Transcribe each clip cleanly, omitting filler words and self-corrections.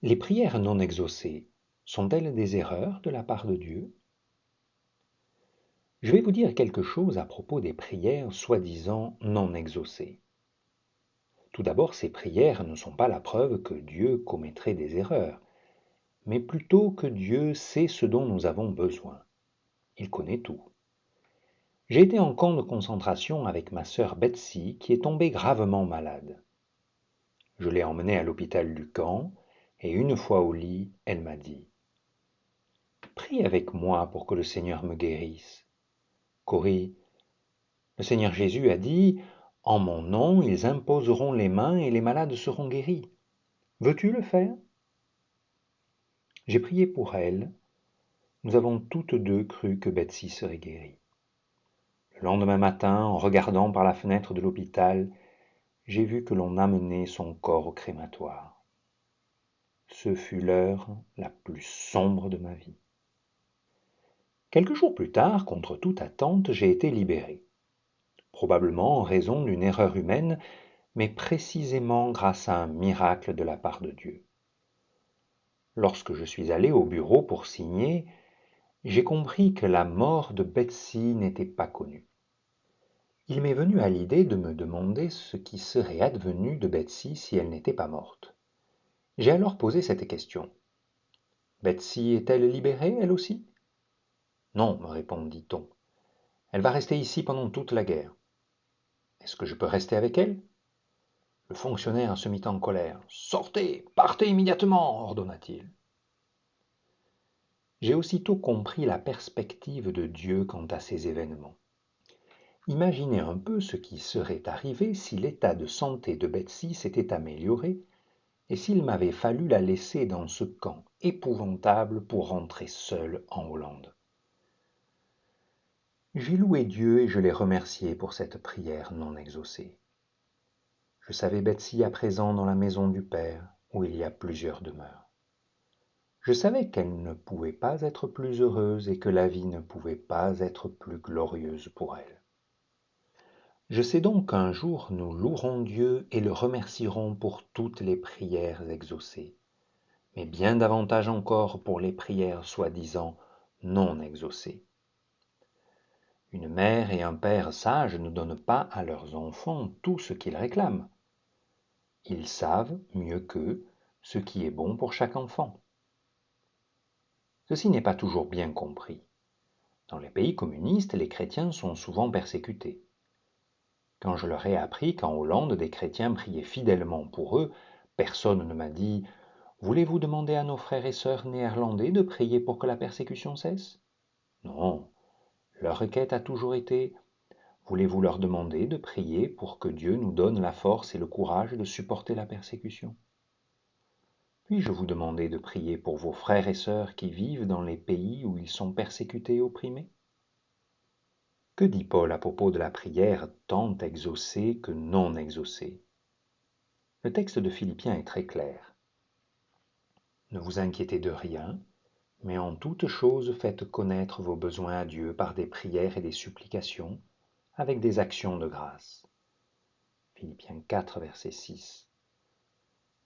Les prières non exaucées sont-elles des erreurs de la part de Dieu? Je vais vous dire quelque chose à propos des prières soi-disant non exaucées. Tout d'abord, ces prières ne sont pas la preuve que Dieu commettrait des erreurs, mais plutôt que Dieu sait ce dont nous avons besoin. Il connaît tout. J'ai été en camp de concentration avec ma sœur Betsy qui est tombée gravement malade. Je l'ai emmenée à l'hôpital du camp et une fois au lit, elle m'a dit: Prie avec moi pour que le Seigneur me guérisse. Corrie, le Seigneur Jésus a dit: En mon nom, ils imposeront les mains et les malades seront guéris. Veux-tu le faire? J'ai prié pour elle. Nous avons toutes deux cru que Betsy serait guérie. Le lendemain matin, en regardant par la fenêtre de l'hôpital, j'ai vu que l'on amenait son corps au crématoire. Ce fut l'heure la plus sombre de ma vie. Quelques jours plus tard, contre toute attente, j'ai été libéré. Probablement en raison d'une erreur humaine, mais précisément grâce à un miracle de la part de Dieu. Lorsque je suis allé au bureau pour signer, j'ai compris que la mort de Betsy n'était pas connue. Il m'est venu à l'idée de me demander ce qui serait advenu de Betsy si elle n'était pas morte. J'ai alors posé cette question. Betsy est-elle libérée, elle aussi? Non, me répondit-on. Elle va rester ici pendant toute la guerre. Est-ce que je peux rester avec elle? Le fonctionnaire se mit en colère. Sortez, partez immédiatement, ordonna-t-il. J'ai aussitôt compris la perspective de Dieu quant à ces événements. Imaginez un peu ce qui serait arrivé si l'état de santé de Betsy s'était amélioré et s'il m'avait fallu la laisser dans ce camp épouvantable pour rentrer seul en Hollande. J'ai loué Dieu et je l'ai remercié pour cette prière non exaucée. Je savais Betsy à présent dans la maison du Père, où il y a plusieurs demeures. Je savais qu'elle ne pouvait pas être plus heureuse et que la vie ne pouvait pas être plus glorieuse pour elle. Je sais donc qu'un jour nous louerons Dieu et le remercierons pour toutes les prières exaucées, mais bien davantage encore pour les prières soi-disant non exaucées. Une mère et un père sages ne donnent pas à leurs enfants tout ce qu'ils réclament. Ils savent, mieux qu'eux, ce qui est bon pour chaque enfant. Ceci n'est pas toujours bien compris. Dans les pays communistes, les chrétiens sont souvent persécutés. Quand je leur ai appris qu'en Hollande, des chrétiens priaient fidèlement pour eux, personne ne m'a dit: Voulez-vous demander à nos frères et sœurs néerlandais de prier pour que la persécution cesse? Non, leur requête a toujours été: Voulez-vous leur demander de prier pour que Dieu nous donne la force et le courage de supporter la persécution? Puis-je vous demander de prier pour vos frères et sœurs qui vivent dans les pays où ils sont persécutés et opprimés? Que dit Paul à propos de la prière tant exaucée que non exaucée? Le texte de Philippiens est très clair. Ne vous inquiétez de rien, mais en toute chose faites connaître vos besoins à Dieu par des prières et des supplications, avec des actions de grâce. Philippiens 4, verset 6.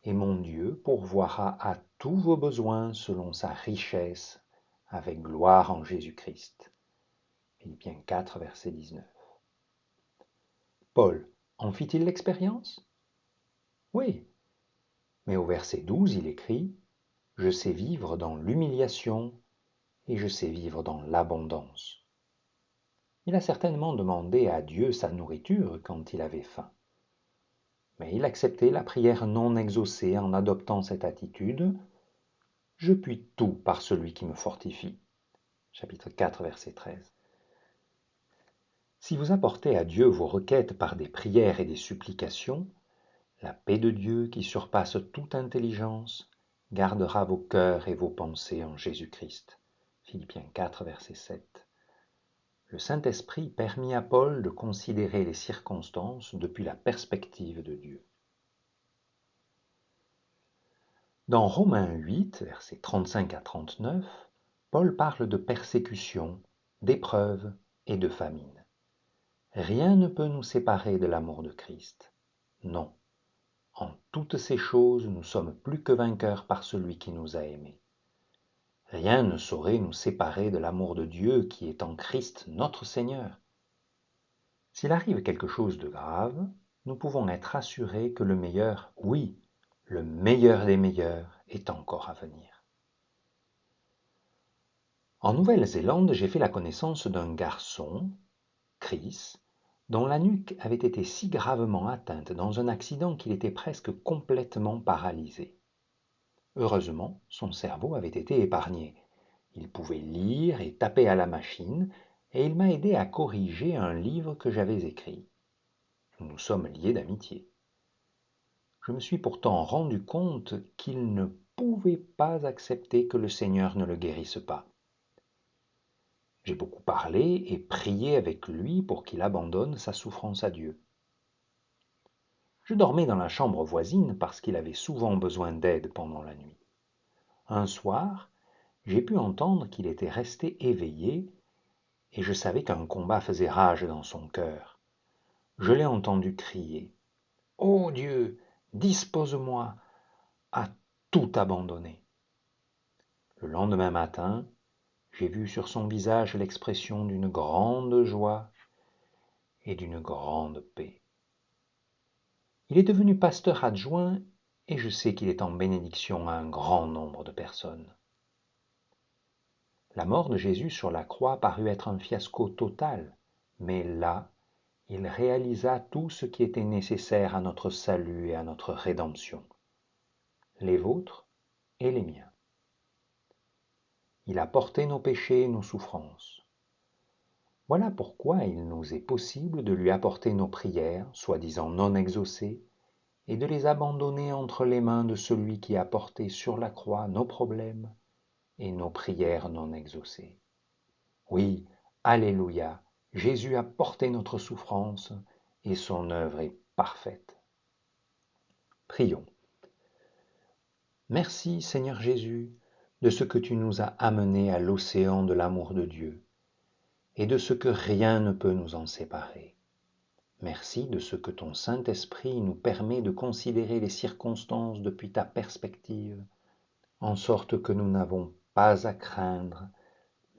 Et mon Dieu pourvoira à tous vos besoins selon sa richesse, avec gloire en Jésus-Christ. Philippiens 4, verset 19. Paul en fit-il l'expérience? Oui, mais au verset 12, il écrit: Je sais vivre dans l'humiliation et je sais vivre dans l'abondance. Il a certainement demandé à Dieu sa nourriture quand il avait faim. Mais il acceptait la prière non exaucée en adoptant cette attitude: Je puis tout par celui qui me fortifie. Chapitre 4, verset 13. Si vous apportez à Dieu vos requêtes par des prières et des supplications, la paix de Dieu qui surpasse toute intelligence gardera vos cœurs et vos pensées en Jésus-Christ. Philippiens 4, verset 7. Le Saint-Esprit permit à Paul de considérer les circonstances depuis la perspective de Dieu. Dans Romains 8, versets 35 à 39, Paul parle de persécution, d'épreuves et de famine. Rien ne peut nous séparer de l'amour de Christ. Non. En toutes ces choses, nous sommes plus que vainqueurs par celui qui nous a aimés. Rien ne saurait nous séparer de l'amour de Dieu qui est en Christ notre Seigneur. S'il arrive quelque chose de grave, nous pouvons être assurés que le meilleur, oui, le meilleur des meilleurs, est encore à venir. En Nouvelle-Zélande, j'ai fait la connaissance d'un garçon, Chris, dont la nuque avait été si gravement atteinte dans un accident qu'il était presque complètement paralysé. Heureusement, son cerveau avait été épargné. Il pouvait lire et taper à la machine, et il m'a aidé à corriger un livre que j'avais écrit. Nous nous sommes liés d'amitié. Je me suis pourtant rendu compte qu'il ne pouvait pas accepter que le Seigneur ne le guérisse pas. J'ai beaucoup parlé et prié avec lui pour qu'il abandonne sa souffrance à Dieu. Je dormais dans la chambre voisine parce qu'il avait souvent besoin d'aide pendant la nuit. Un soir, j'ai pu entendre qu'il était resté éveillé et je savais qu'un combat faisait rage dans son cœur. Je l'ai entendu crier « Ô Dieu, dispose-moi à tout abandonner !» Le lendemain matin, j'ai vu sur son visage l'expression d'une grande joie et d'une grande paix. Il est devenu pasteur adjoint et je sais qu'il est en bénédiction à un grand nombre de personnes. La mort de Jésus sur la croix parut être un fiasco total, mais là, il réalisa tout ce qui était nécessaire à notre salut et à notre rédemption, les vôtres et les miens. Il a porté nos péchés et nos souffrances. Voilà pourquoi il nous est possible de lui apporter nos prières, soi-disant non exaucées, et de les abandonner entre les mains de celui qui a porté sur la croix nos problèmes et nos prières non exaucées. Oui, Alléluia, Jésus a porté notre souffrance et son œuvre est parfaite. Prions. Merci Seigneur Jésus de ce que tu nous as amenés à l'océan de l'amour de Dieu et de ce que rien ne peut nous en séparer. Merci de ce que ton Saint-Esprit nous permet de considérer les circonstances depuis ta perspective, en sorte que nous n'avons pas à craindre,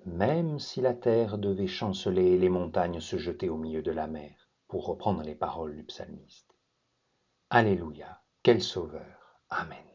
même si la terre devait chanceler et les montagnes se jeter au milieu de la mer, pour reprendre les paroles du psalmiste. Alléluia, quel sauveur. Amen.